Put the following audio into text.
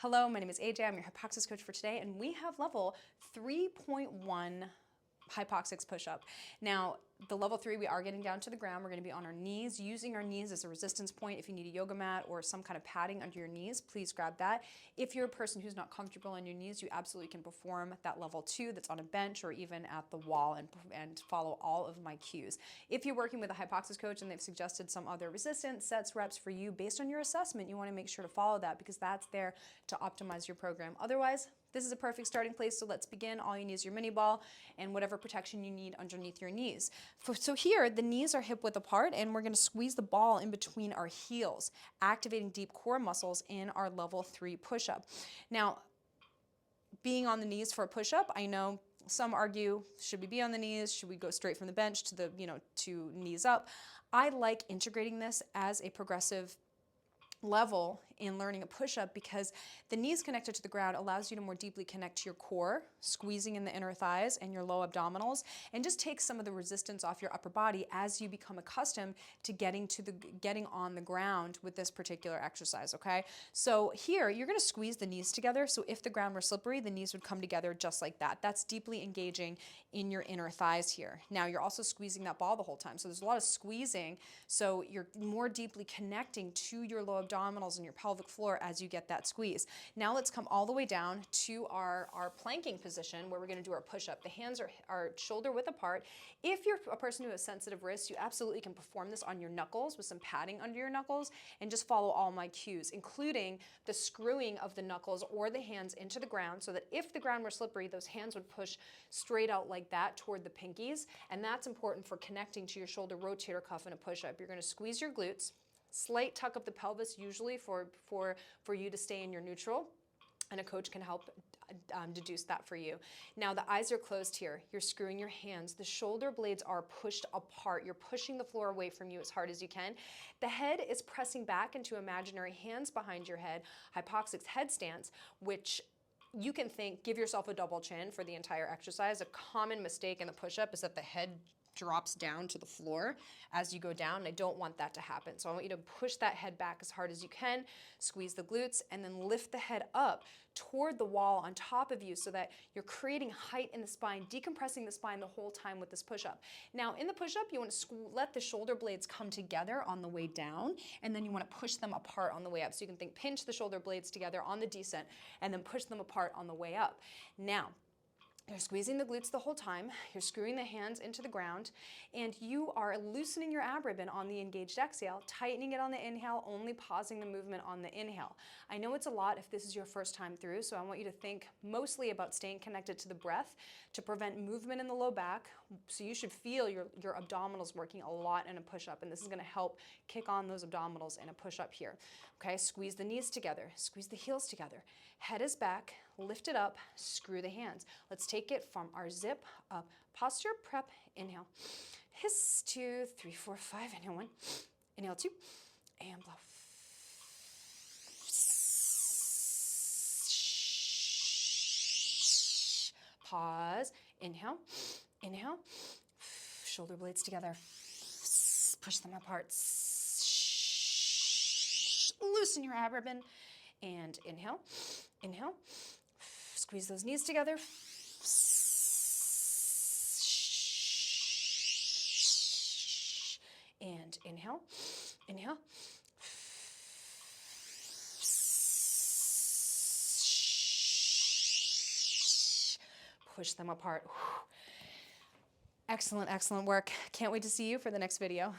Hello, my name is AJ. I'm your HYPOXiX coach for today, and we have level 3.1 HYPOXiX push-up. Now, the level 3, we are getting down to the ground. We're going to be on our knees, using our knees as a resistance point. If you need a yoga mat or some kind of padding under your knees, please grab that. If you're a person who's not comfortable on your knees, you absolutely can perform that level 2 that's on a bench or even at the wall and follow all of my cues. If you're working with a HYPOXiX coach and they've suggested some other resistance sets, reps for you based on your assessment, you want to make sure to follow that because that's there to optimize your program. Otherwise, this is a perfect starting place, so let's begin. All you need is your mini ball and whatever protection you need underneath your knees. So here, the knees are hip width apart, and we're going to squeeze the ball in between our heels, activating deep core muscles in our level 3 push-up. Now, being on the knees for a push-up, I know some argue, should we be on the knees? Should we go straight from the bench to the, to knees up? I like integrating this as a progressive level in learning a push-up because the knees connected to the ground allows you to more deeply connect to your core, squeezing in the inner thighs and your low abdominals, and just takes some of the resistance off your upper body as you become accustomed to getting on the ground with this particular exercise, okay? So here, you're gonna squeeze the knees together, so if the ground were slippery, the knees would come together just like that. That's deeply engaging in your inner thighs here. Now, you're also squeezing that ball the whole time, so there's a lot of squeezing, so you're more deeply connecting to your low abdominals and your pelvic floor as you get that squeeze. Now let's come all the way down to our planking position where we're going to do our push-up. The hands are shoulder width apart. If you're a person who has sensitive wrists, you absolutely can perform this on your knuckles with some padding under your knuckles and just follow all my cues, including the screwing of the knuckles or the hands into the ground so that if the ground were slippery, those hands would push straight out like that toward the pinkies, and that's important for connecting to your shoulder rotator cuff in a push-up. You're going to squeeze your glutes. Slight tuck of the pelvis usually for you to stay in your neutral, and a coach can help deduce that for you. Now the eyes are closed here. You're screwing your hands. The shoulder blades are pushed apart. You're pushing the floor away from you as hard as you can. The head is pressing back into imaginary hands behind your head, HYPOXiX head stance, which you can think, give yourself a double chin for the entire exercise. A common mistake in the push-up is that the head drops down to the floor as you go down, and I don't want that to happen. So I want you to push that head back as hard as you can, squeeze the glutes, and then lift the head up toward the wall on top of you so that you're creating height in the spine, decompressing the spine the whole time with this push-up. Now in the push-up, you want to let the shoulder blades come together on the way down, and then you want to push them apart on the way up. So you can think pinch the shoulder blades together on the descent, and then push them apart on the way up. Now, you're squeezing the glutes the whole time, you're screwing the hands into the ground, and you are loosening your ab ribbon on the engaged exhale, tightening it on the inhale, only pausing the movement on the inhale. I know it's a lot if this is your first time through, so I want you to think mostly about staying connected to the breath to prevent movement in the low back. So you should feel your abdominals working a lot in a push-up, and this is gonna help kick on those abdominals in a push-up here. Okay, squeeze the knees together, squeeze the heels together. Head is back, lift it up, screw the hands. Let's take it from our zip up. Posture, prep, inhale. Hiss, 2, 3, 4, 5. Inhale 1, inhale 2, and blow. Pause, inhale, inhale. Shoulder blades together. Push them apart. Loosen your ab ribbon. And inhale, inhale. Squeeze those knees together. And inhale, inhale. Push them apart. Excellent, excellent work. Can't wait to see you for the next video.